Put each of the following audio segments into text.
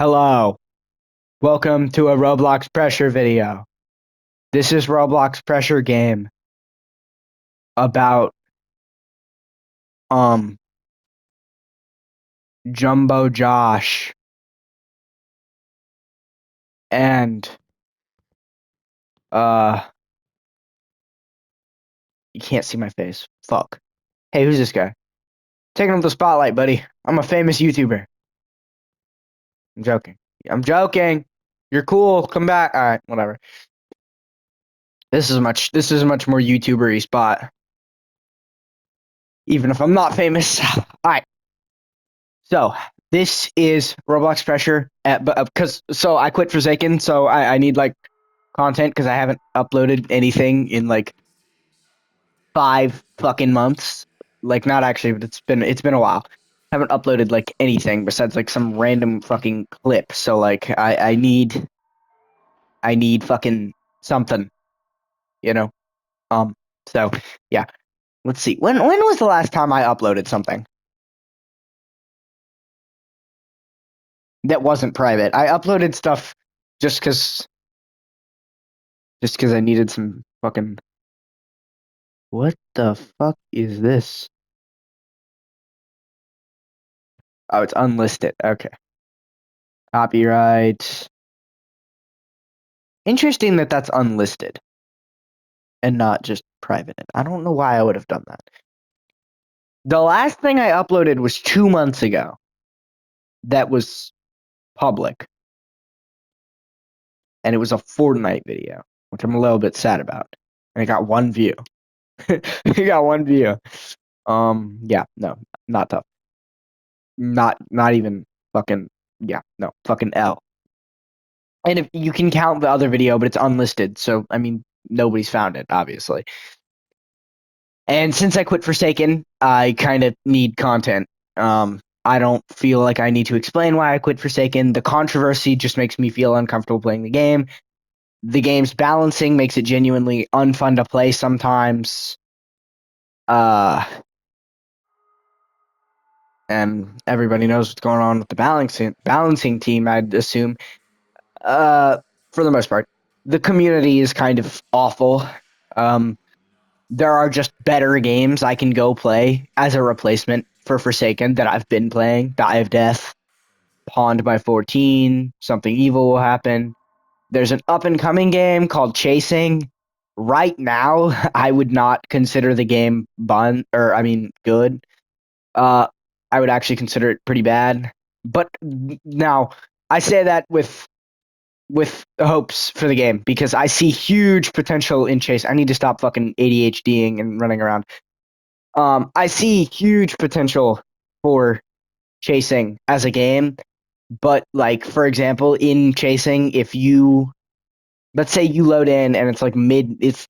Hello, welcome to a Roblox Pressure video. This is Roblox Pressure game about um Jumbo Josh and uh you can't see my face. Fuck. Hey, who's this guy? Taking up the spotlight, buddy. I'm a famous YouTuber. I'm joking. I'm joking. You're cool. Come back. All right, whatever. This is a much more YouTuber-y spot. Even if I'm not famous. All right. So this is Roblox Pressure, so I quit Forsaken, so I need like content because I haven't uploaded anything in like 5 fucking months. Like not actually, but it's been a while. I haven't uploaded like anything besides like some random fucking clip. So like I need fucking something, you know. Um. So yeah, let's see. When was the last time I uploaded something that wasn't private? I uploaded stuff just because I needed some fucking. What the fuck is this? Oh, it's unlisted. Okay. Copyright. Interesting that that's unlisted and not just private. I don't know why I would have done that. The last thing I uploaded was 2 months ago. That was public. And it was a Fortnite video, which I'm a little bit sad about. And it got one view. It got one view. Yeah, no, not tough. Not even fucking, yeah, no, fucking L. And if you can count the other video, but it's unlisted, so I mean nobody's found it, obviously. And since I quit Forsaken, I kind of need content. I don't feel like I need to explain why I quit Forsaken. The controversy just makes me feel uncomfortable playing the game. The game's balancing makes it genuinely unfun to play sometimes. Uh, and everybody knows what's going on with the balancing team, I'd assume. For the most part, the community is kind of awful. Um, there are just better games I can go play as a replacement for Forsaken that I've been playing. Die of Death, Pawned by 14, Something Evil Will Happen. There's an up and coming game called Chasing. Right now, I would not consider the game good. Uh, I would actually consider it pretty bad. But now, I say that with hopes for the game because I see huge potential in Chase. I need to stop fucking ADHDing and running around. I see huge potential for Chasing as a game, but like for example, in Chasing, if you let's say you load in and it's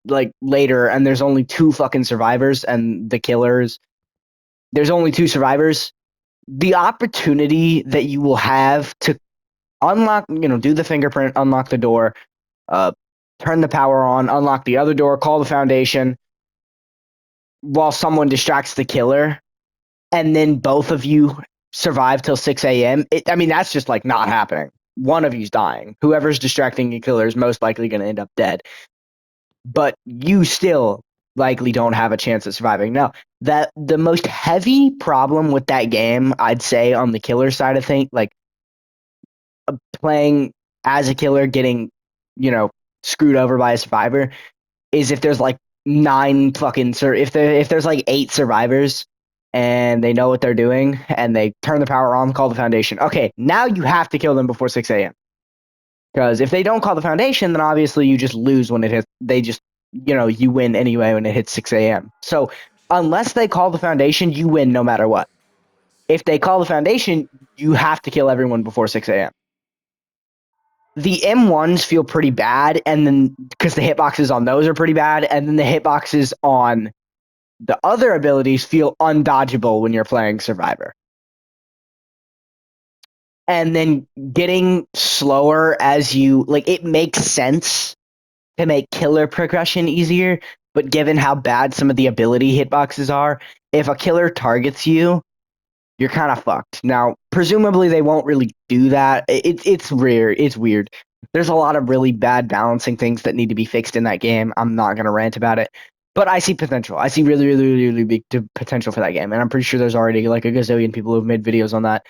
like later and there's only two fucking survivors and the killers, there's only two survivors. The opportunity that you will have to unlock, do the fingerprint, unlock the door, uh, turn the power on, unlock the other door, call the foundation while someone distracts the killer, and then both of you survive till 6 a.m. I mean, that's just like not happening. One of you's dying. Whoever's distracting the killer is most likely going to end up dead. But you still likely don't have a chance of surviving. Now, that the most heavy problem with that game, I'd say, on the killer side of things, like playing as a killer, getting, screwed over by a survivor, is if there's like if there's like 8 survivors and they know what they're doing and they turn the power on, call the foundation. Okay, now you have to kill them before 6 a.m. Because if they don't call the foundation, then obviously you just lose when it hits. They just, you win anyway when it hits 6 a.m. So unless they call the foundation, you win no matter what. If they call the foundation, you have to kill everyone before 6 a.m. The M1s feel pretty bad, and then because the hitboxes on those are pretty bad, and then the hitboxes on the other abilities feel undodgeable when you're playing Survivor. And then getting slower as you it makes sense to make killer progression easier, but given how bad some of the ability hitboxes are, if a killer targets you, you're kind of fucked. Now, presumably they won't really do that. It's rare. It's weird. There's a lot of really bad balancing things that need to be fixed in that game. I'm not gonna rant about it, but I see potential. I see really, really, really, really big potential for that game, and I'm pretty sure there's already like a gazillion people who've made videos on that,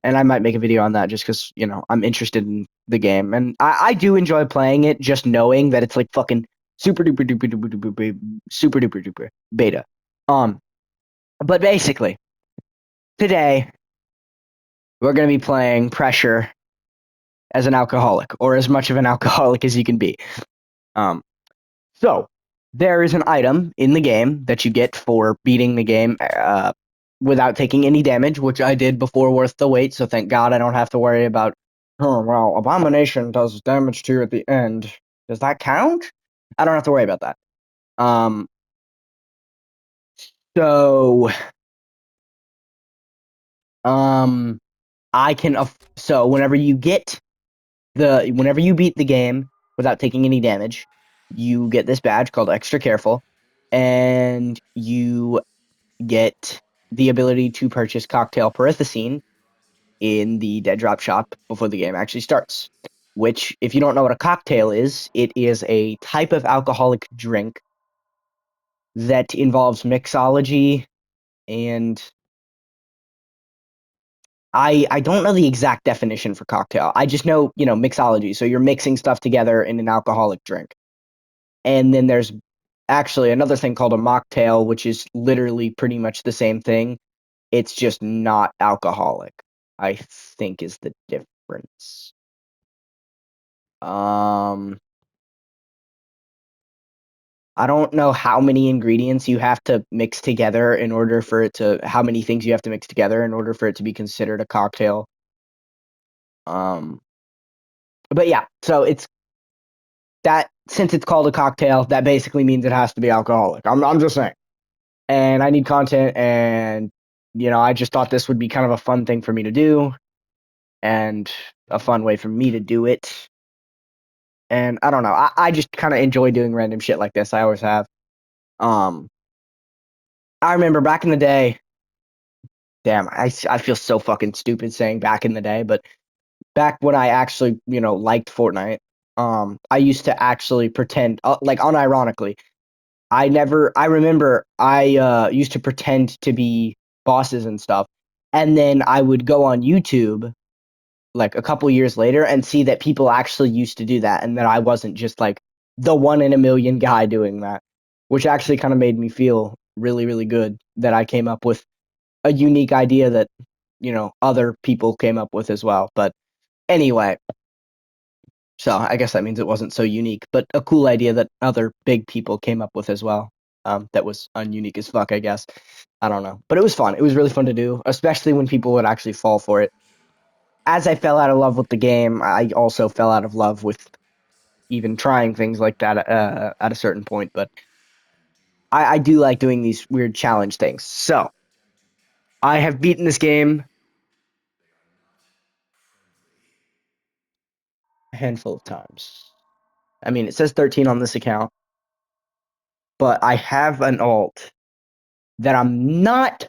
and I might make a video on that just because I'm interested in the game, and I do enjoy playing it, just knowing that it's like fucking super duper duper duper duper super duper duper beta. Um, but basically today we're going to be playing Pressure as an alcoholic, or as much of an alcoholic as you can be. Um, so there is an item in the game that you get for beating the game without taking any damage, which I did before Worth the Wait. So thank God I don't have to worry about. Oh well, Abomination does damage to you at the end. Does that count? I don't have to worry about that. Um, so um, I can. So whenever you beat the game without taking any damage, you get this badge called Extra Careful, and you get the ability to purchase cocktail Perithacine in the dead drop shop before the game actually starts. Which, if you don't know what a cocktail is, it is a type of alcoholic drink that involves mixology, and I don't know the exact definition for cocktail. I just know, mixology. So you're mixing stuff together in an alcoholic drink. And then there's actually another thing called a mocktail, which is literally pretty much the same thing. It's just not alcoholic, I think is the difference. Um, I don't know how many ingredients you have to mix together in order for it to, how many things you have to mix together in order for it to be considered a cocktail. Um, but yeah, so it's that, since it's called a cocktail, that basically means it has to be alcoholic. I'm just saying. And I need content, and I just thought this would be kind of a fun thing for me to do, and a fun way for me to do it. And I don't know, I just kind of enjoy doing random shit like this. I always have. Um, I remember back in the day. Damn, I feel so fucking stupid saying back in the day, but back when I actually liked Fortnite, I used to actually pretend, like unironically. I remember I used to pretend to be bosses and stuff. And then I would go on YouTube like a couple years later and see that people actually used to do that, and that I wasn't just like the one in a million guy doing that, which actually kind of made me feel really, really good that I came up with a unique idea that, other people came up with as well. But anyway, so I guess that means it wasn't so unique, but a cool idea that other big people came up with as well. That was ununique as fuck, I guess. I don't know, but it was fun. It was really fun to do, especially when people would actually fall for it. As I fell out of love with the game, I also fell out of love with even trying things like that at a certain point. But I do like doing these weird challenge things. So I have beaten this game a handful of times. I mean, it says 13 on this account, but I have an alt that I'm not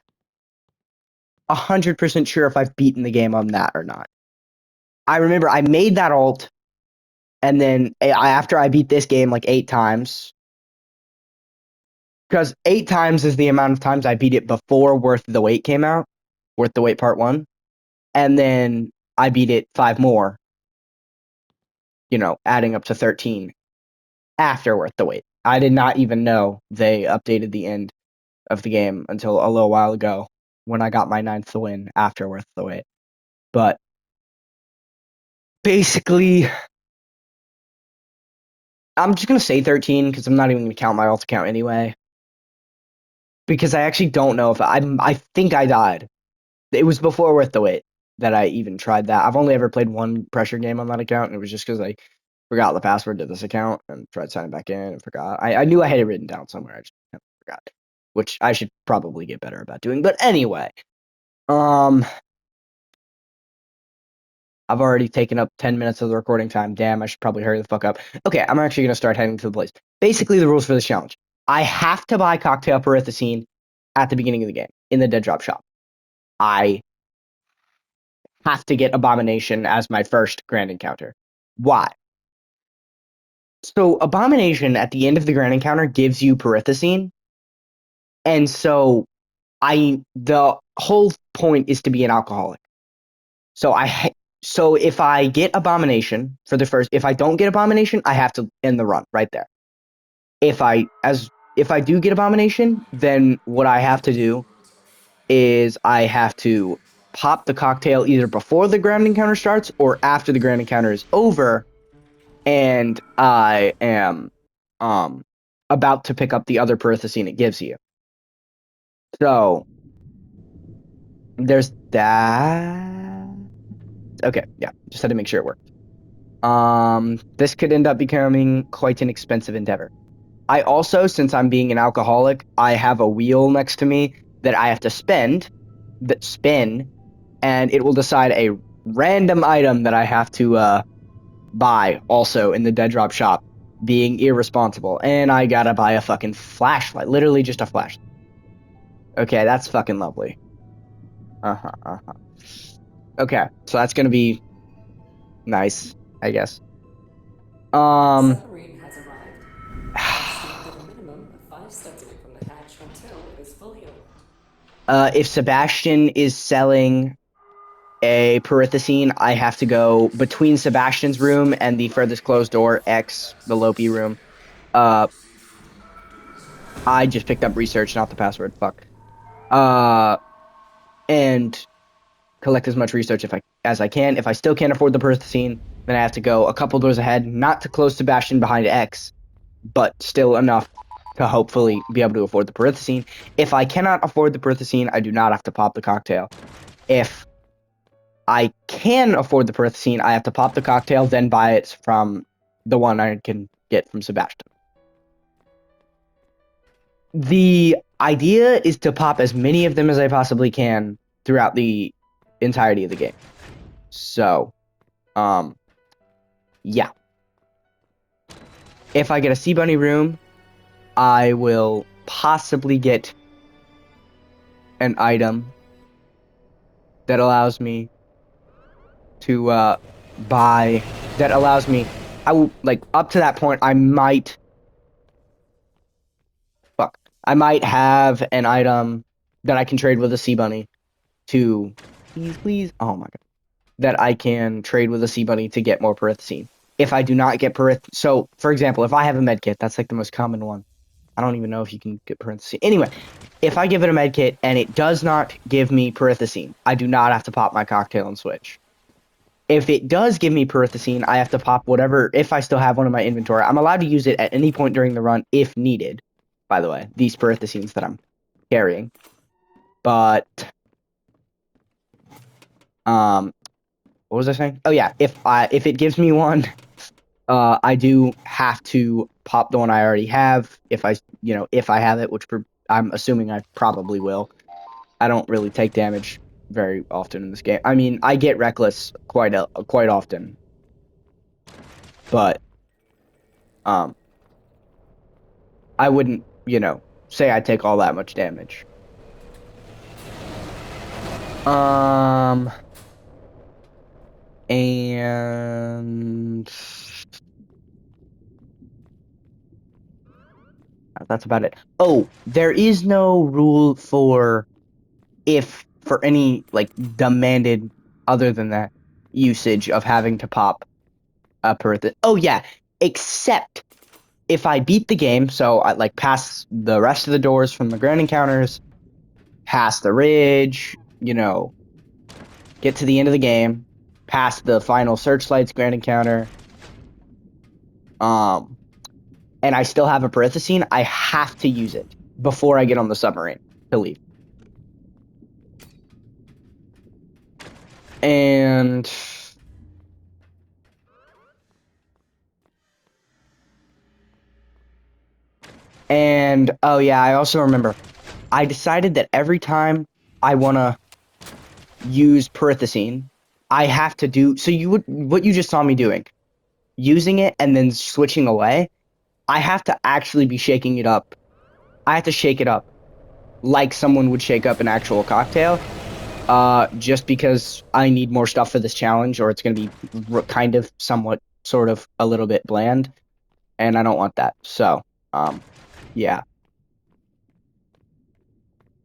100% sure if I've beaten the game on that or not. I remember I made that alt, and then after I beat this game like 8 times, because 8 times is the amount of times I beat it before Worth the Wait came out, Worth the Wait Part 1, and then I beat it 5 more, adding up to 13 after Worth the Wait. I did not even know they updated the end of the game until a little while ago when I got my 9th win after Worth the Wait. But basically, I'm just going to say 13 because I'm not even going to count my alt account anyway. Because I actually don't know if I think I died. It was before Worth the Wait that I even tried that. I've only ever played one Pressure game on that account, and it was just because I forgot the password to this account and tried signing back in and forgot. I knew I had it written down somewhere. I just forgot, which I should probably get better about doing. But anyway, I've already taken up 10 minutes of the recording time. Damn, I should probably hurry the fuck up. Okay, I'm actually going to start heading to the place. Basically, the rules for this challenge. I have to buy Cocktail Perithacine at the beginning of the game in the dead drop shop. I have to get Abomination as my first grand encounter. Why? So Abomination at the end of the grand encounter gives you Perithocine, and so the whole point is to be an alcoholic. So if I get Abomination for the first, if I don't get Abomination, I have to end the run right there. If I do get Abomination, then what I have to do is I have to pop the cocktail either before the grand encounter starts or after the grand encounter is over, and I am about to pick up the other Perithocine it gives you. So there's that. Okay, yeah, just had to make sure it worked. This could end up becoming quite an expensive endeavor. I also, since I'm being an alcoholic, I have a wheel next to me that I have to spin, and it will decide a random item that I have to buy also in the dead drop shop, being irresponsible. And I gotta buy a fucking flashlight, literally just a flashlight. Okay, that's fucking lovely. Okay, so that's gonna be nice, I guess. Submarine has arrived. Stand at a minimum of 5 steps away from the hatch until it is fully opened. If Sebastian is selling a Perithocine, I have to go between Sebastian's room and the furthest closed door, X, the Lopi room. I just picked up research, not the password. Fuck. And collect as much research as I can. If I still can't afford the Perithocine, then I have to go a couple doors ahead, not to close Sebastian behind X, but still enough to hopefully be able to afford the Perithocine. If I cannot afford the Perithocine, I do not have to pop the cocktail. If I can afford the Perithocine, I have to pop the cocktail, then buy it from the one I can get from Sebastian. The idea is to pop as many of them as I possibly can throughout the entirety of the game. So, yeah. If I get a Sea Bunny room, I will possibly get an item that allows me to buy, that allows me, I will, like, up to that point, I might have an item that I can trade with a Sea Bunny to, please, oh my god, that I can trade with a Sea Bunny to get more Perithocine. If I do not get so, for example, if I have a med kit, that's like the most common one. I don't even know if you can get Perithocine. Anyway, if I give it a med kit and it does not give me Perithocine, I do not have to pop my cocktail and switch. If it does give me Perithocine, I have to pop whatever, if I still have one in my inventory. I'm allowed to use it at any point during the run if needed, by the way, these Perithocines that I'm carrying. But, what was I saying? Oh yeah, if it gives me one, I do have to pop the one I already have if I have it, which I'm assuming I probably will. I don't really take damage very often in this game. I mean, I get reckless quite often, but I wouldn't, say I take all that much damage. And that's about it. Oh, there is no rule for any like demanded other than that usage of having to pop a Perith. Oh yeah, except if I beat the game, so I like pass the rest of the doors from the grand encounters, pass the ridge, get to the end of the game, pass the final Searchlights grand encounter, and I still have a Perithocine, I have to use it before I get on the submarine to leave. And oh yeah, I also remember I decided that every time I want to use Perithocine, I have to do what you just saw me doing, using it and then switching away. I have to actually be shaking it up. I have to shake it up like someone would shake up an actual cocktail, just because I need more stuff for this challenge, or it's going to be kind of somewhat, sort of, a little bit bland, and I don't want that. So, yeah.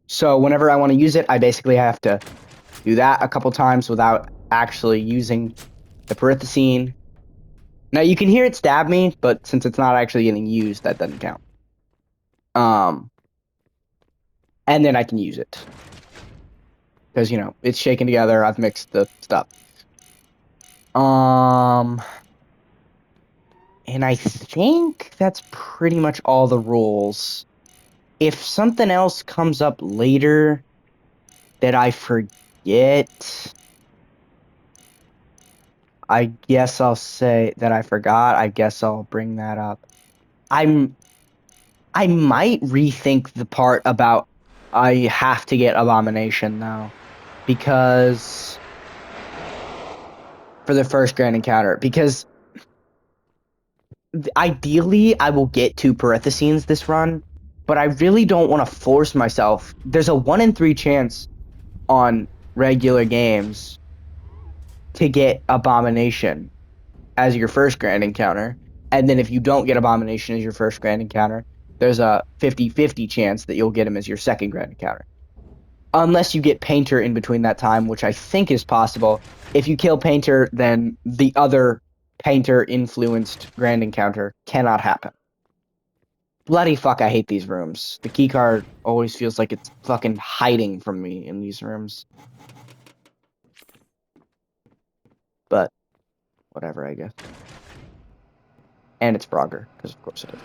So whenever I want to use it, I basically have to do that a couple times without actually using the parenthesine. Now you can hear it stab me, but since it's not actually getting used, that doesn't count. Um, and then I can use it because it's shaken together. I've mixed the stuff. And I think that's pretty much all the rules. If something else comes up later that I forget, I guess I'll say that I forgot. I guess I'll bring that up. I might rethink the part about I have to get Abomination though, because for the first grand encounter, because ideally I will get 2 parentheses this run, but I really don't want to force myself. There's a 1 in 3 chance on regular games to get Abomination as your first grand encounter, and then if you don't get Abomination as your first grand encounter, there's a 50-50 chance that you'll get him as your second grand encounter. Unless you get Painter in between that time, which I think is possible. If you kill Painter, then the other Painter-influenced grand encounter cannot happen. Bloody fuck, I hate these rooms. The keycard always feels like it's fucking hiding from me in these rooms. But, whatever, I guess. And it's Frogger, because of course it is.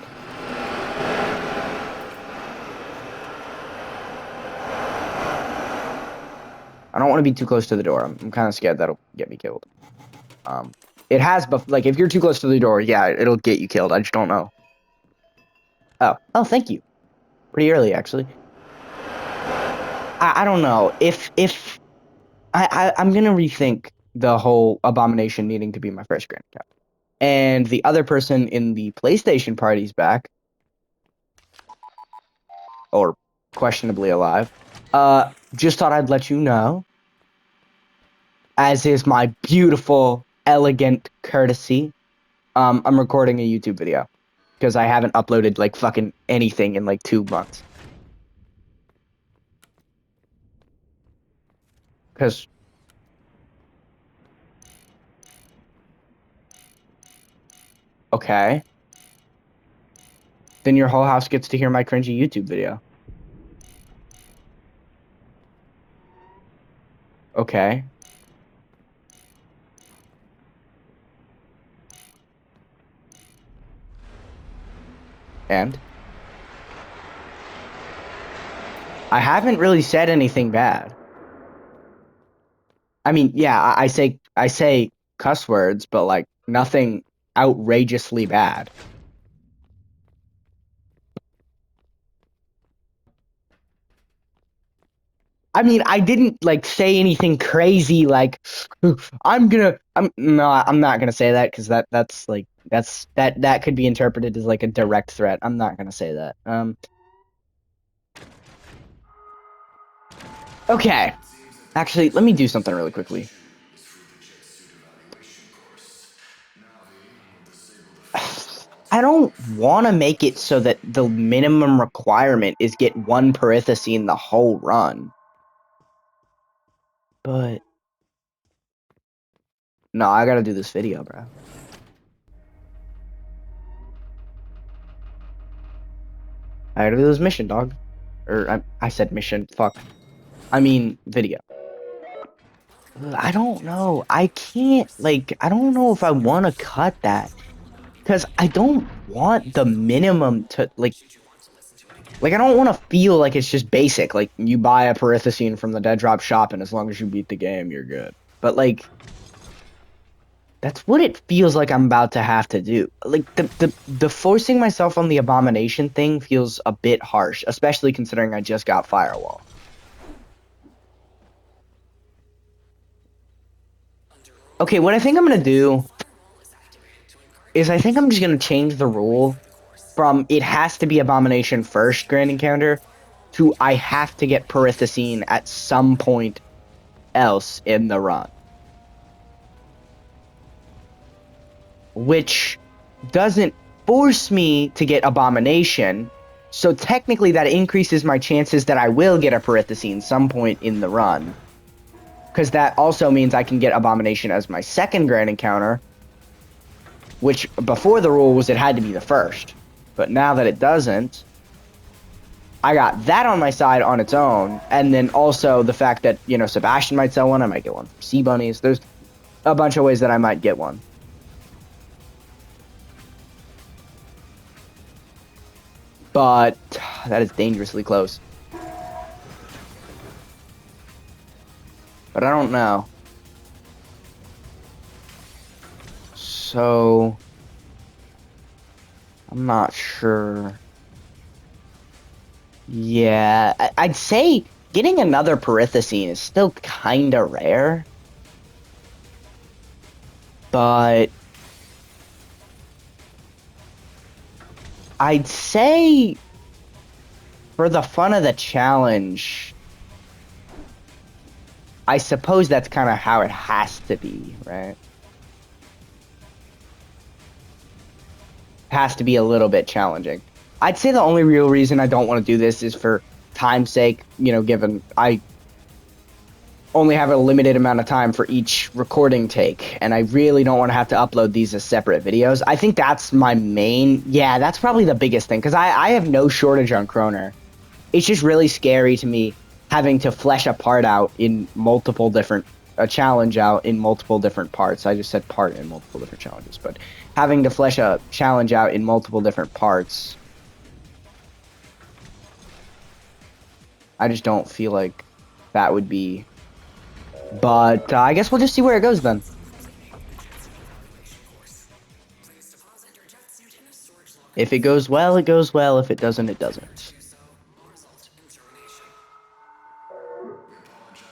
I don't want to be too close to the door. I'm kind of scared that'll get me killed. It has, like, if you're too close to the door, yeah, it'll get you killed. I just don't know. Oh, thank you. Pretty early, actually. I don't know. If I'm gonna rethink the whole Abomination needing to be my first grand account. And the other person in the PlayStation party's back. Or questionably alive. Just thought I'd let you know. As is my beautiful, elegant courtesy. I'm recording a YouTube video. Because I haven't uploaded, like, fucking anything in, like, 2 months. Because... Okay. Then your whole house gets to hear my cringy YouTube video. Okay. And? I haven't really said anything bad. I mean, yeah, I say cuss words, but like nothing outrageously bad. I mean, I didn't like say anything crazy like I'm not gonna say that because that's like that could be interpreted as like a direct threat. I'm not gonna say that. Okay. Actually, let me do something really quickly. I don't want to make it so that the minimum requirement is get 1 parenthesine the whole run. But no, I gotta do this video, bro. I gotta do this mission, dog. Or I said mission. Fuck. I mean video. I don't know. I can't like. I don't know if I want to cut that because I don't want the minimum to like. Like I don't want to feel like it's just basic. Like you buy a parenthesine from the dead drop shop, and as long as you beat the game, you're good. But like. That's what it feels like I'm about to have to do. Like the forcing myself on the Abomination thing feels a bit harsh, especially considering I just got Firewall. Okay, what I think I'm gonna do is I think I'm just gonna change the rule from it has to be Abomination first grand encounter to I have to get parenthesine at some point else in the run, which doesn't force me to get Abomination. So technically that increases my chances that I will get a Parenthesine some point in the run. Because that also means I can get Abomination as my second Grand Encounter, which before the rule was it had to be the first. But now that it doesn't, I got that on my side on its own. And then also the fact that, you know, Sebastian might sell one. I might get one from Sea Bunnies. There's a bunch of ways that I might get one. But that is dangerously close. But I don't know. So I'm not sure. Yeah, I'd say getting another Parenthesine is still kind of rare. But I'd say for the fun of the challenge, I suppose that's kind of how it has to be, right? Has to be a little bit challenging. I'd say the only real reason I don't want to do this is for time's sake, you know, given I only have a limited amount of time for each recording take, and I really don't want to have to upload these as separate videos. I think that's my main, yeah, that's probably the biggest thing, because I have no shortage on Kroner. It's just really scary to me having to flesh a part out in multiple different, a challenge out in multiple different parts. I just said part in multiple different challenges, but having to flesh a challenge out in multiple different parts, I just don't feel like that would be. But I guess we'll just see where it goes then. If it goes well, it goes well. If it doesn't, it doesn't.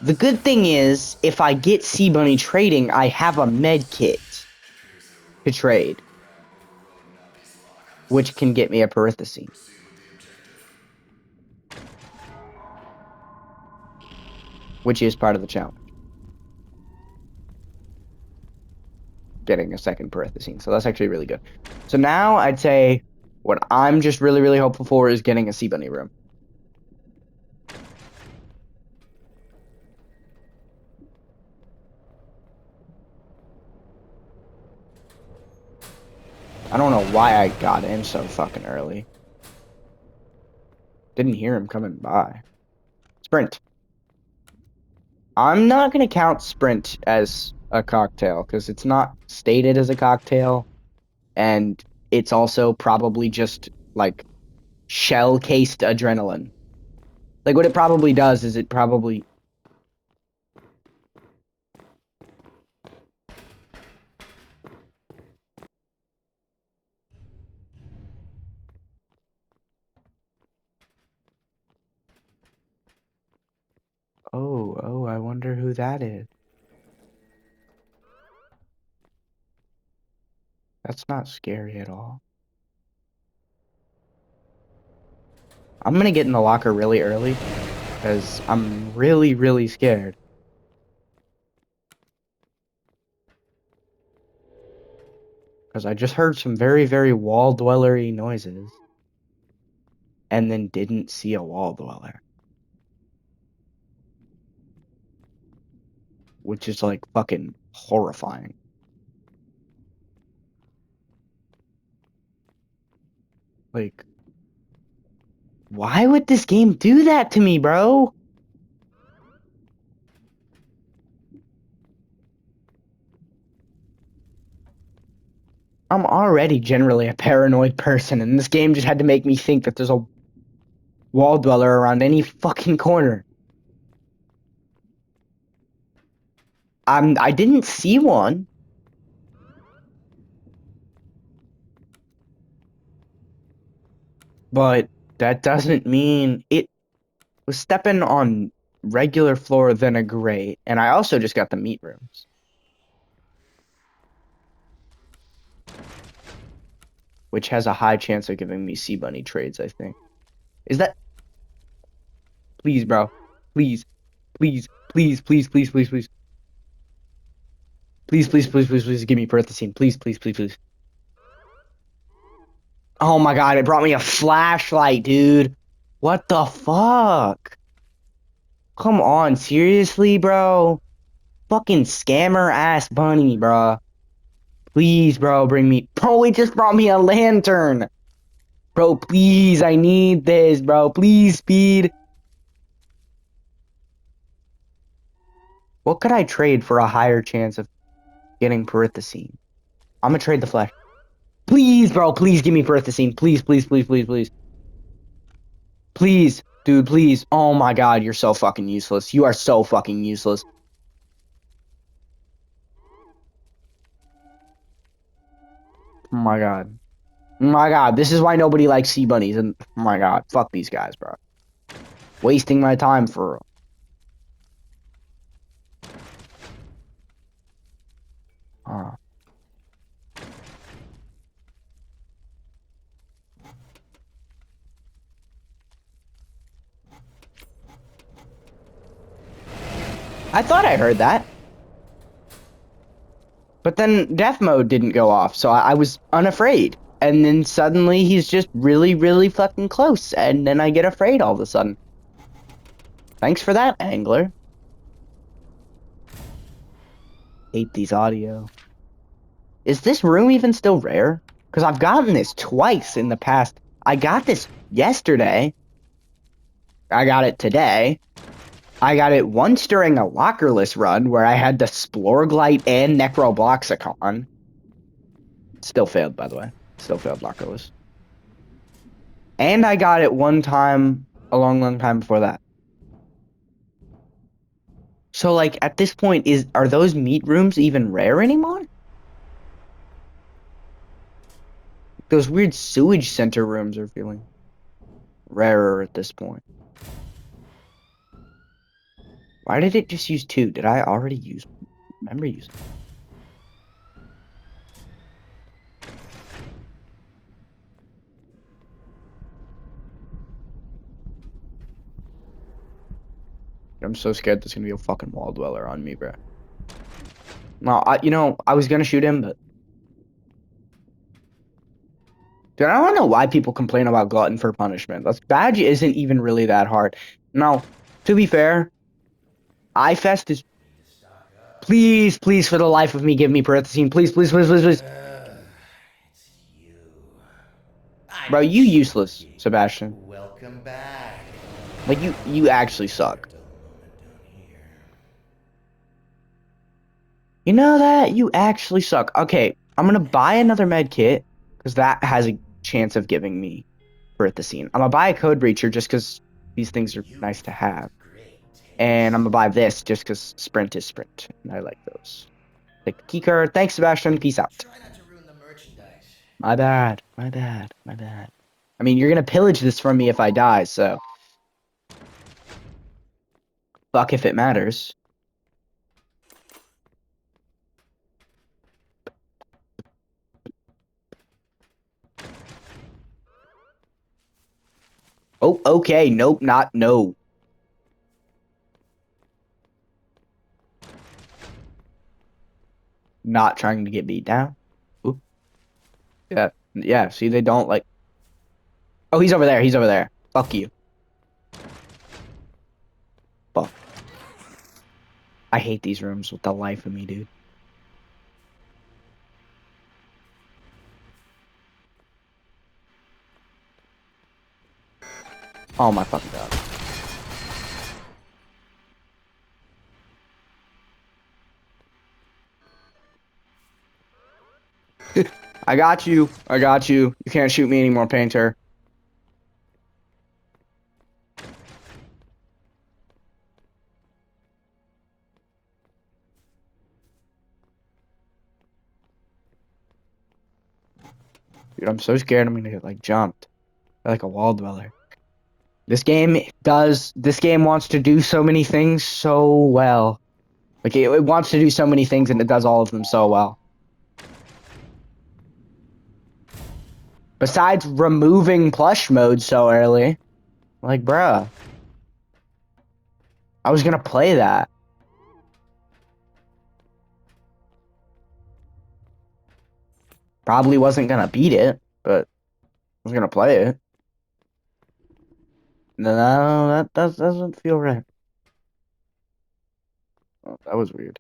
The good thing is, if I get Sea Bunny trading, I have a med kit to trade, which can get me a Parenthesine. Which is part of the challenge. Getting a second Parenthesine. So that's actually really good. So now I'd say what I'm just really, really hopeful for is getting a Sea Bunny room. I don't know why I got in so fucking early. Didn't hear him coming by. Sprint. I'm not going to count Sprint as a cocktail because it's not stated as a cocktail. And it's also probably just like shell-cased adrenaline. Like what it probably does is it probably... Oh, I wonder who that is. That's not scary at all. I'm gonna get in the locker really early because I'm really, really scared. Because I just heard some very, very wall dwellery noises and then didn't see a wall dweller. Which is like fucking horrifying. Like, why would this game do that to me, bro? I'm already generally a paranoid person, and this game just had to make me think that there's a wall dweller around any fucking corner. I didn't see one. But that doesn't mean it was stepping on regular floor than a grate, and I also just got the meat rooms. Which has a high chance of giving me Sea Bunny trades, I think. Is that... Please, bro. Please. Please, please, please, please, please, please. Please, please, please, please, please give me Perthacine. Please, please, please, please. Oh my god, it brought me a flashlight, dude. What the fuck? Come on, seriously, bro? Fucking scammer ass bunny, bro. Please, bro, bring me. Bro, it just brought me a lantern. Bro, please, I need this, bro. Please, speed. What could I trade for a higher chance of getting Perithacine? I'm gonna trade the flash. Please, bro, please give me Perithacine. Please, please, please, please, please. Please, dude, please. Oh my god, you're so fucking useless. You are so fucking useless. Oh my god. Oh my god, this is why nobody likes sea bunnies. And oh my god, fuck these guys, bro. Wasting my time for. Uh, I thought I heard that. But then death mode didn't go off, so I was unafraid. And then suddenly he's just really, really fucking close. And then I get afraid all of a sudden. Thanks for that, Angler. Hate these audio. Is this room even still rare? Because I've gotten this twice in the past. I got this yesterday. I got it today. I got it once during a lockerless run where I had the Splorglite and Necrobloxicon. Still failed, by the way. Still failed lockerless. And I got it one time a long, long time before that. So, like, at this point, are those meat rooms even rare anymore? Those weird sewage center rooms are feeling rarer at this point. Why did it just use 2? Did I already use? Remember using? I'm so scared there's gonna be a fucking wall dweller on me, bro. No, I was gonna shoot him, but dude, I don't know why people complain about glutton for punishment. That badge isn't even really that hard. Now, to be fair, iFest is. Please, please, for the life of me, give me Perithacine. Please, please, please, please, please. It's you. I Bro, miss you you, useless, rookie. Sebastian. Welcome back. Like, you actually suck. Dull moment down here. You know that? You actually suck. Okay, I'm gonna buy another med kit, because that has a chance of giving me Perithacine. I'm gonna buy a code breacher just because these things are You nice to have. great And I'm taste. gonna buy this just because sprint is sprint. And I like those. Take the key card. Thanks, Sebastian. Peace out. Try not to ruin the merchandise. My bad. My bad. My bad. I mean, you're gonna pillage this from me if I die, so. Fuck if it matters. Oh, okay. Nope, not no. Not trying to get beat down. Oop. Yeah. Yeah, see, they don't like. Oh, he's over there. He's over there. Fuck you. Fuck. I hate these rooms with the life of me, dude. Oh my fucking god. I got you. I got you. You can't shoot me anymore, Painter. Dude, I'm so scared I'm gonna get, like, jumped. Like a wall dweller. This game wants to do so many things so well. Like, it wants to do so many things and it does all of them so well. Besides removing plush mode so early. Like, bruh. I was gonna play that. Probably wasn't gonna beat it, but I was gonna play it. No, that doesn't feel right. Oh, that was weird.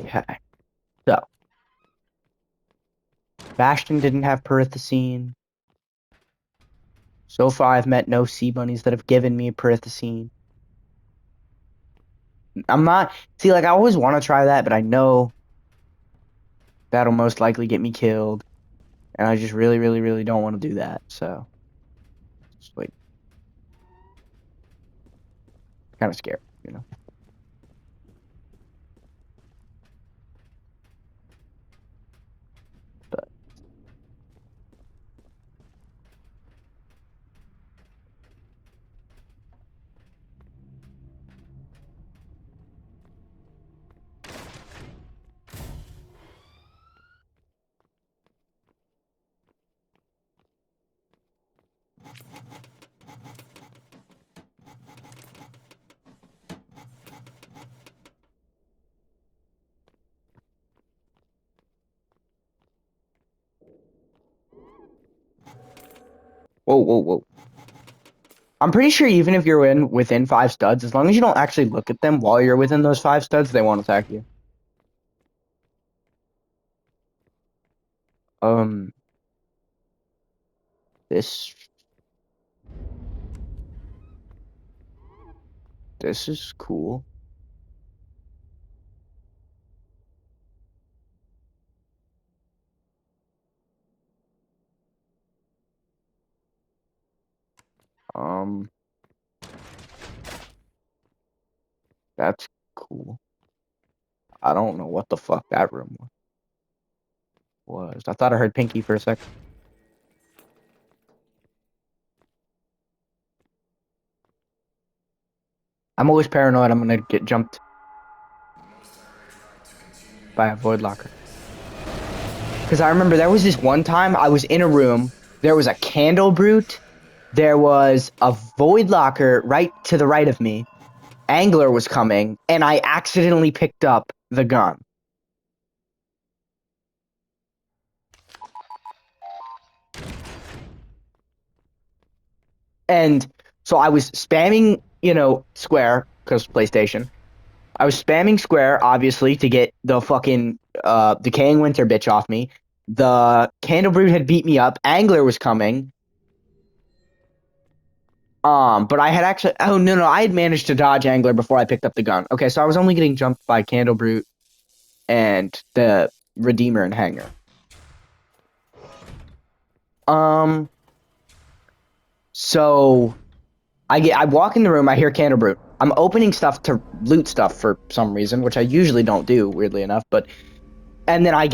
Okay. So, Bastion didn't have Perithacine. So far, I've met no sea bunnies that have given me Perithacine. I'm not... See, like, I always want to try that, but I know that'll most likely get me killed. And I just really, really, really don't want to do that. So, it's, like, kind of scary, you know? But, whoa, whoa, whoa. I'm pretty sure even if you're within 5 studs, as long as you don't actually look at them while you're within those 5 studs, they won't attack you. This this is cool. Um, that's cool. I don't know what the fuck that room was. I thought I heard Pinky for a sec. I'm always paranoid I'm gonna get jumped by a void locker. Because I remember there was this one time I was in a room, there was a candle brute, there was a void locker right to the right of me, Angler was coming, and I accidentally picked up the gun. And so I was spamming, square, because PlayStation. I was spamming square, obviously, to get the fucking decaying winter bitch off me. The candle brute had beat me up. Angler was coming. But I had actually... Oh, no, I had managed to dodge Angler before I picked up the gun. Okay, so I was only getting jumped by candle brute and the Redeemer and Hanger. So I walk in the room, I hear candle brute. I'm opening stuff to loot stuff for some reason, which I usually don't do, weirdly enough, and then I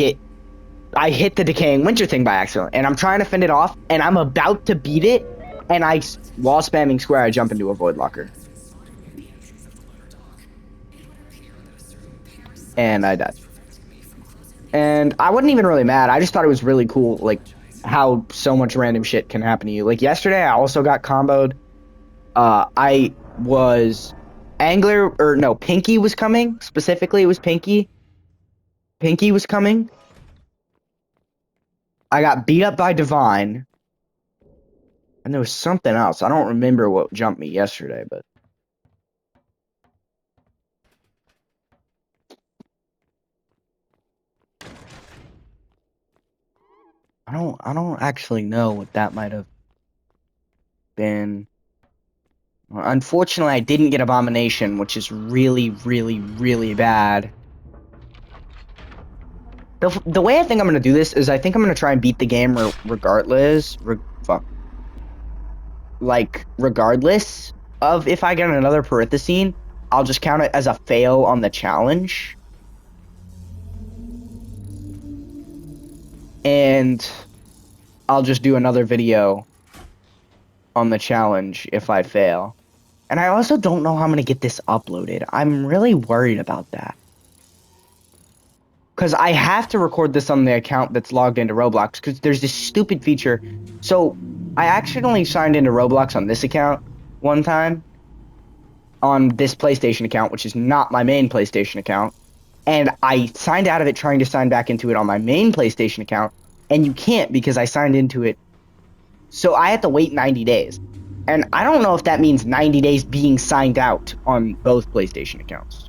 hit the decaying winter thing by accident, and I'm trying to fend it off, and I'm about to beat it, and while spamming square, I jump into a void locker. And I died. And I wasn't even really mad, I just thought it was really cool, like, how so much random shit can happen to you. Like, yesterday, I also got comboed. I was... Pinky was coming. Specifically, it was Pinky. Pinky was coming. I got beat up by Divine. And there was something else. I don't remember what jumped me yesterday, but... I don't actually know what that might have been. Unfortunately, I didn't get Abomination, which is really, really, really bad. The way I think I'm going to do this is I think I'm going to try and beat the game regardless. Regardless of if I get another Perithacine, I'll just count it as a fail on the challenge. And I'll just do another video on the challenge if I fail. And I also don't know how I'm going to get this uploaded. I'm really worried about that. Because I have to record this on the account that's logged into Roblox because there's this stupid feature. So I accidentally signed into Roblox on this account one time on this PlayStation account, which is not my main PlayStation account. And I signed out of it trying to sign back into it on my main PlayStation account. And you can't because I signed into it. So I had to wait 90 days. And I don't know if that means 90 days being signed out on both PlayStation accounts.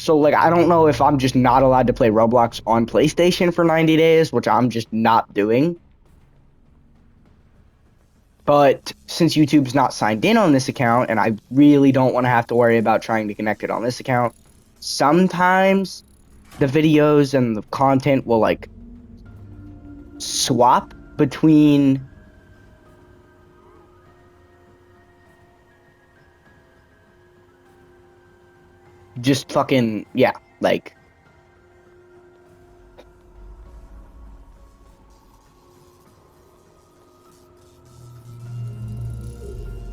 So, like, I don't know if I'm just not allowed to play Roblox on PlayStation for 90 days, which I'm just not doing. But since YouTube's not signed in on this account, and I really don't want to have to worry about trying to connect it on this account, sometimes the videos and the content will, like, swap between just fucking, yeah, like,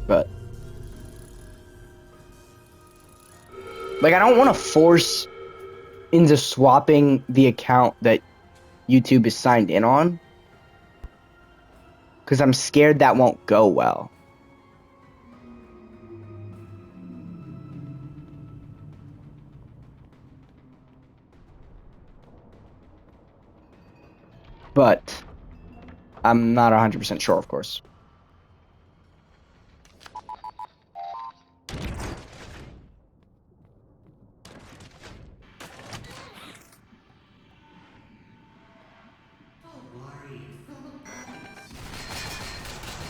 but, like, I don't want to force into swapping the account that YouTube is signed in on, because I'm scared that won't go well. But I'm not 100% sure, of course.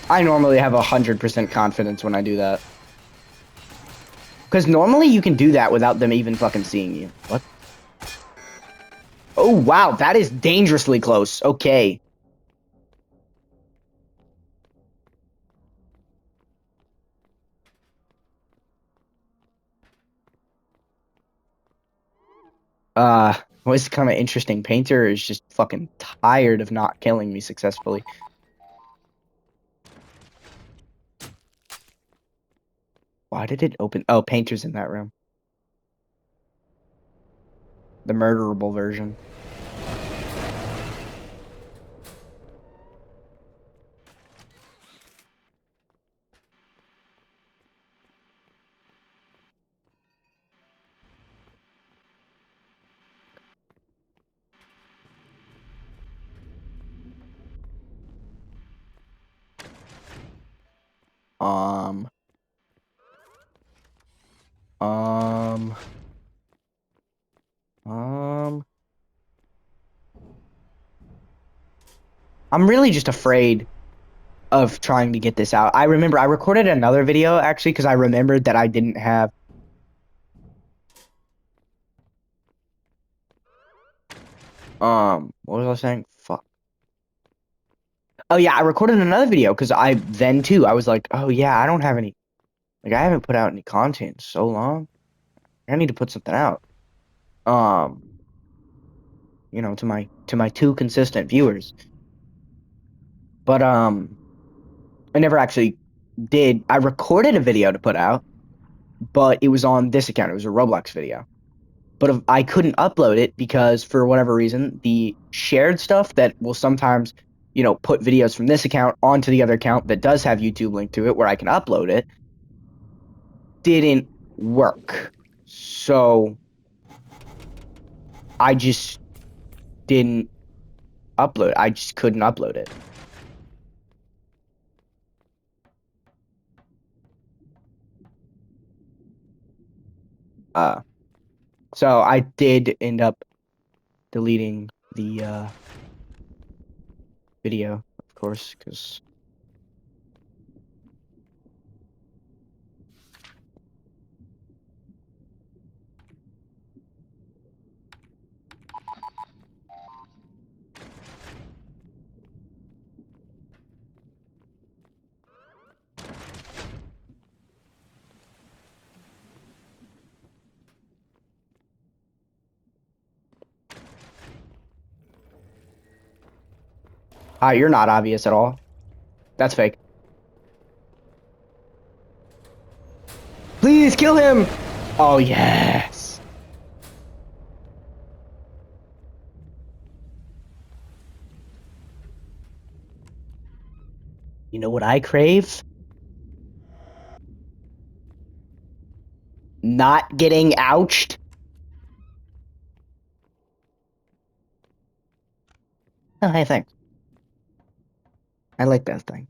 I normally have 100% confidence when I do that. Because normally you can do that without them even fucking seeing you. What? Oh, wow, that is dangerously close. Okay. What's kind of interesting, Painter is just fucking tired of not killing me successfully. Why did it open? Oh, Painter's in that room. The murderable version. Um, um, um. I'm really just afraid of trying to get this out. I remember I recorded another video actually because I remembered that I didn't have. What was I saying? Fuck. Oh yeah, I recorded another video because I then too I was like, oh yeah, I don't have any. Like I haven't put out any content in so long. I need to put something out. Um, to my two consistent viewers. But I never actually did. I recorded a video to put out, but it was on this account. It was a Roblox video. But if I couldn't upload it because for whatever reason, the shared stuff that will sometimes, put videos from this account onto the other account that does have YouTube linked to it where I can upload it didn't work. So I just didn't upload. I just couldn't upload it. Uh, so I did end up deleting the video, of course, because You're not obvious at all. That's fake. Please kill him! Oh, yes. You know what I crave? Not getting ouched. Oh, hey, thanks. I like that thing.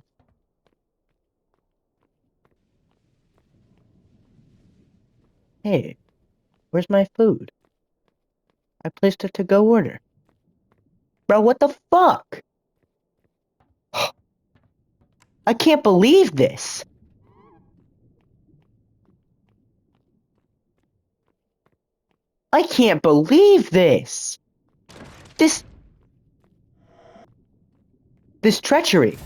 Hey, where's my food? I placed a to-go order. Bro, what the fuck? I can't believe this. I can't believe this. This treachery.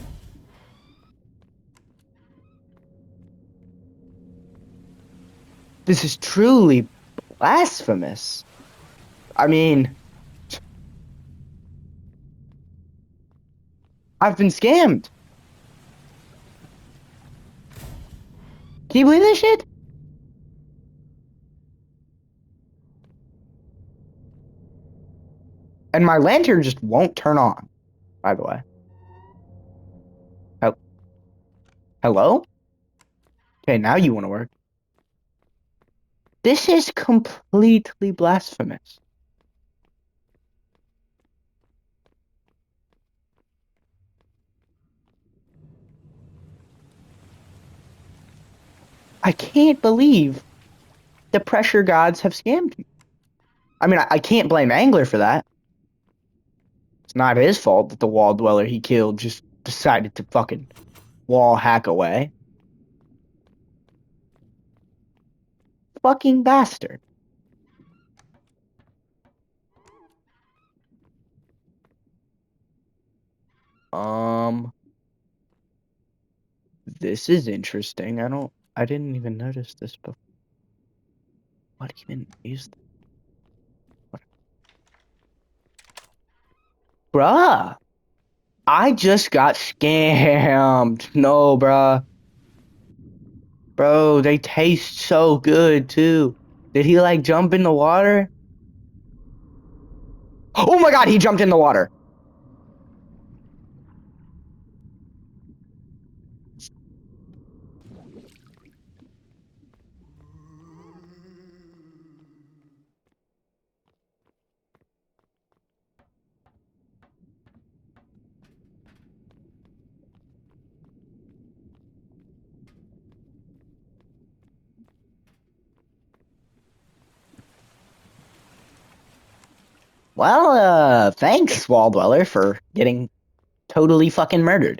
This is truly blasphemous. I mean, I've been scammed. Can you believe this shit? And my lantern just won't turn on, by the way. Hello? Okay, now you want to work. This is completely blasphemous. I can't believe the pressure gods have scammed me. I mean, I can't blame Angler for that. It's not his fault that the wall dweller he killed just decided to fucking wall hack away. Fucking bastard. This is interesting. I didn't even notice this before. What even is that? What? Bruh, I just got scammed. No, bruh. Bro, they taste so good too. Did he like jump in the water? Oh my god, he jumped in the water. Well, thanks, Wall Dweller, for getting totally fucking murdered.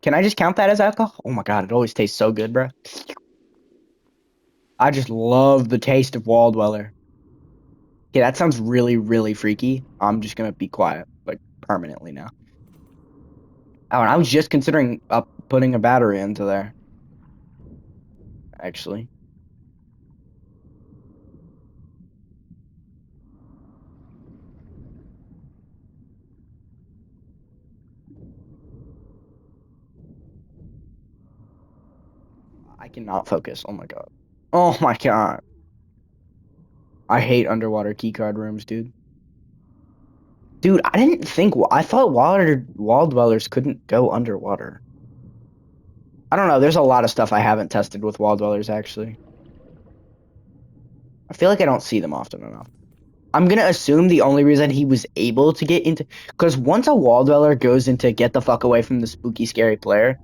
Can I just count that as alcohol? Oh my god, it always tastes so good, bro. I just love the taste of Wall Dweller. Okay, that sounds really, really freaky. I'm just gonna be quiet, like, permanently now. Oh, and I was just considering putting a battery into there, actually. I cannot focus. Oh my god. Oh my god. I hate underwater keycard rooms, dude. Dude, I didn't think. I thought wall dwellers couldn't go underwater. I don't know. There's a lot of stuff I haven't tested with wall dwellers, actually. I feel like I don't see them often enough. I'm gonna assume the only reason he was able to get into, because once a wall dweller goes into get the fuck away from the spooky, scary player,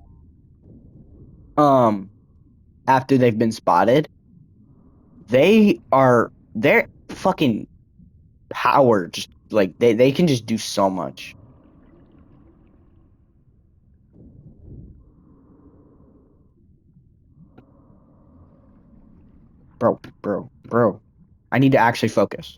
um, after they've been spotted, their fucking power just like they can just do so much. Bro. I need to actually focus.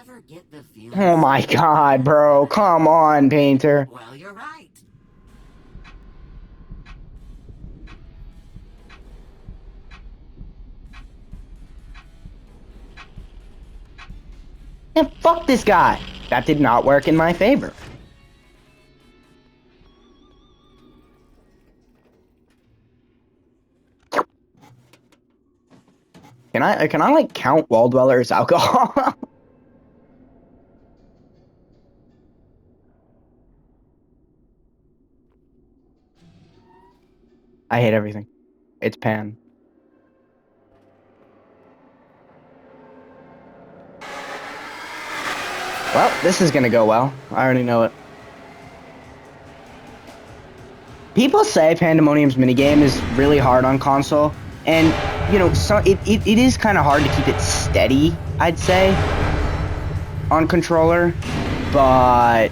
Ever get the feeling Oh my god, bro. Come on, Painter. Well, you're right. Yeah, fuck this guy. That did not work in my favor. Can I like count wall dwellers alcohol? I hate everything. It's pan. Well, this is gonna go well. I already know it. People say Pandemonium's minigame is really hard on console, and you know, so it is kind of hard to keep it steady, I'd say, on controller, but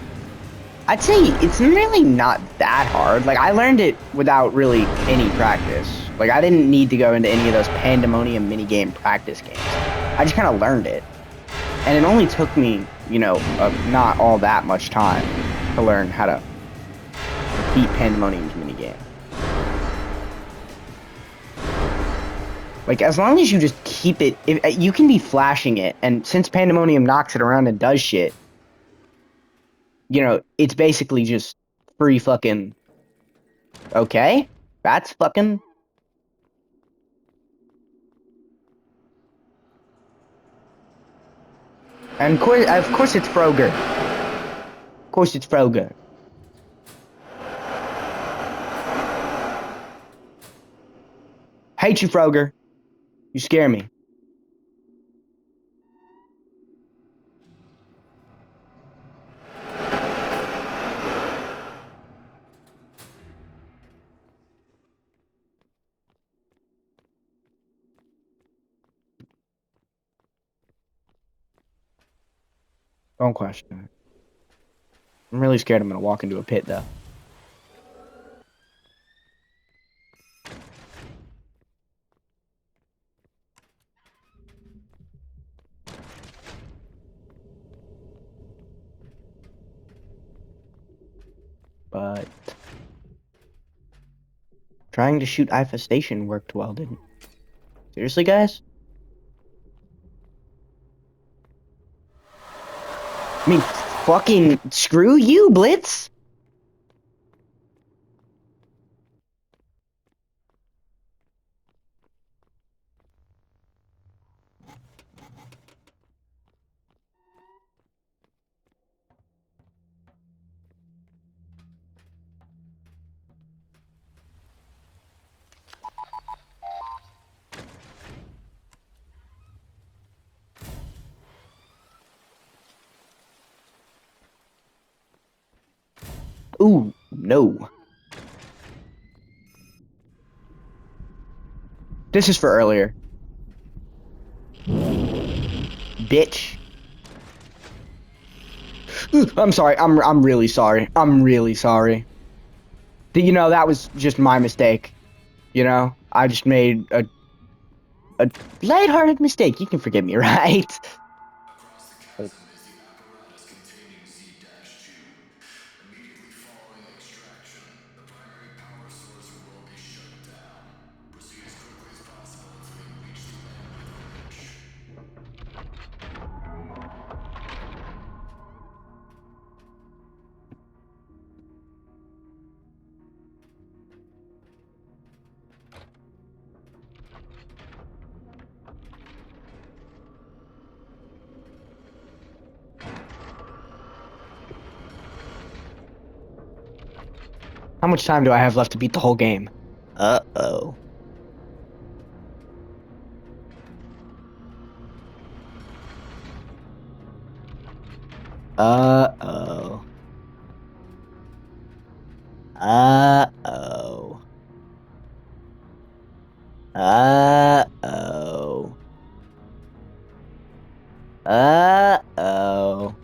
I'd say it's really not that hard. Like, I learned it without really any practice. Like, I didn't need to go into any of those Pandemonium minigame practice games. I just kind of learned it. And it only took me, you know, not all that much time to learn how to beat Pandemonium's minigame. Like, as long as you just keep it, you can be flashing it, and since Pandemonium knocks it around and does shit, you know, it's basically just free fucking, okay? That's fucking... And of course it's Froger. Of course it's Froger. Hate you, Froger. You scare me. Don't question it. I'm really scared I'm gonna walk into a pit, though. But... trying to shoot Infestation worked well, didn't it? Seriously, guys? I mean, fucking screw you, Blitz! Ooh, no. This is for earlier. Bitch. Ooh, I'm sorry. I'm really sorry. I'm really sorry. You know, that was just my mistake. You know? I just made a lighthearted mistake. You can forgive me, right? Across the chasm is the apparatus containing Z-2. Immediately following extraction, the primary power source will be shut down. Proceed as quickly as possible until you reach the end of the bridge. How much time do I have left to beat the whole game? Uh-oh. Uh-oh. Uh-oh. Uh-oh. Uh-oh.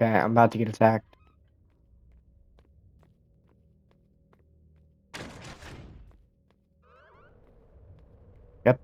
Okay, I'm about to get attacked. Yep.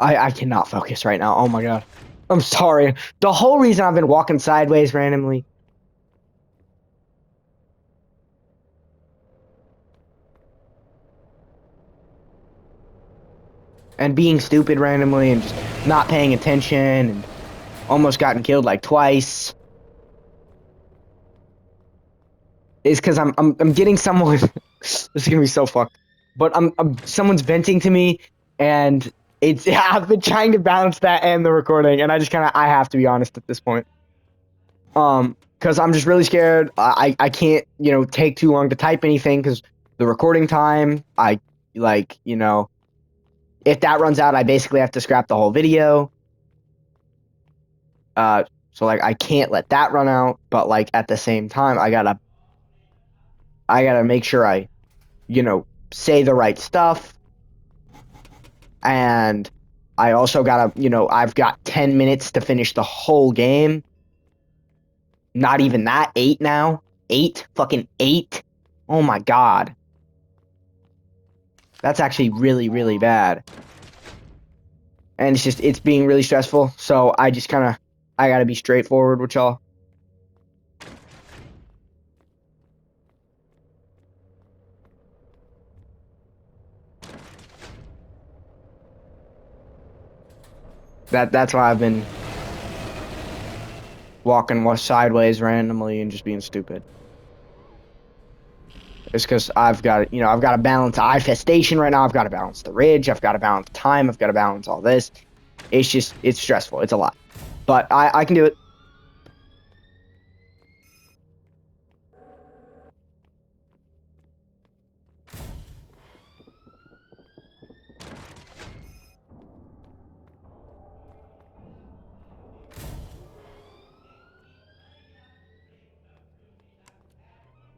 I cannot focus right now. Oh my god. I'm sorry. The whole reason I've been walking sideways randomly and being stupid randomly and just not paying attention and almost gotten killed like twice is because I'm getting someone. This is gonna be so fucked. But someone's venting to me and it's I've been trying to balance that and the recording and I just kind of I have to be honest at this point. Because I'm just really scared. I can't take too long to type anything because the recording time I like if that runs out I basically have to scrap the whole video. So like I can't let that run out, but like at the same time I gotta make sure I say the right stuff, and I also gotta I've got 10 minutes to finish the whole game. Not even that, 8 now. 8, fucking 8. Oh my god. That's actually really, really bad. And it's being really stressful. So I just I gotta be straightforward with y'all. That's why I've been walking sideways randomly and just being stupid. It's because I've got to balance infestation right now. I've got to balance the ridge. I've got to balance time. I've got to balance all this. It's stressful. It's a lot, but I can do it.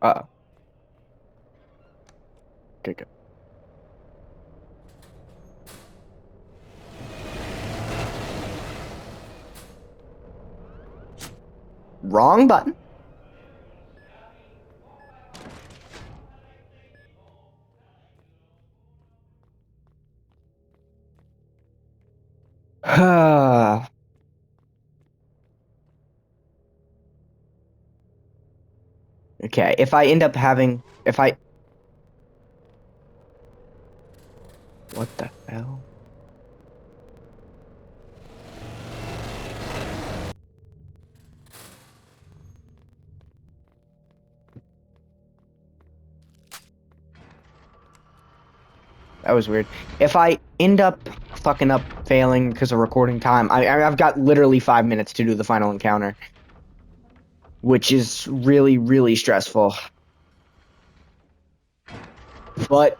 Uh-oh. Okay, good. Wrong button. Okay, if I end up having what the hell? That was weird. If I end up fucking up failing because of recording time, I've got literally 5 minutes to do the final encounter, which is really, really stressful. But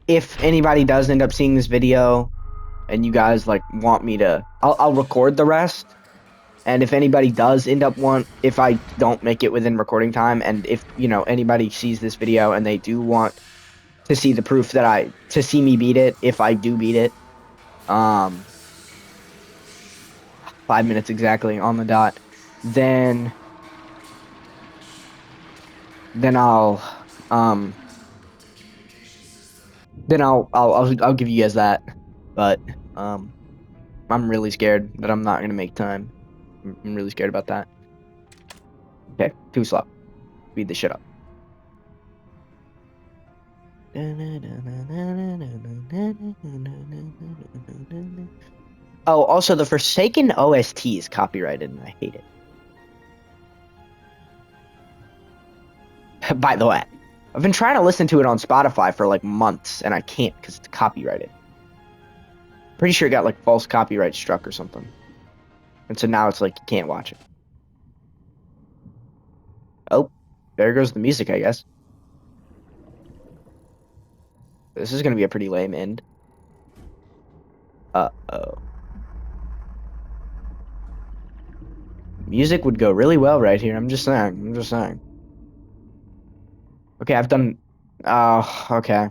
if anybody does end up seeing this video and you guys like want me to, I'll record the rest. And if anybody does end up if I don't make it within recording time, and if anybody sees this video and they do want to see the proof to see me beat it, if I do beat it, 5 minutes exactly on the dot, then I'll I'll give you guys that. But I'm really scared that I'm not gonna make time. I'm really scared about that. Okay, too slow. Speed this shit up. Oh, also the Forsaken OST is copyrighted and I hate it. By the way, I've been trying to listen to it on Spotify for like months and I can't because it's copyrighted. Pretty sure it got like false copyright struck or something. And so now it's like you can't watch it. Oh, there goes the music, I guess. This is gonna be a pretty lame end. Uh-oh. Music would go really well right here. I'm just saying. I'm just saying. Okay, I've done. Oh, okay.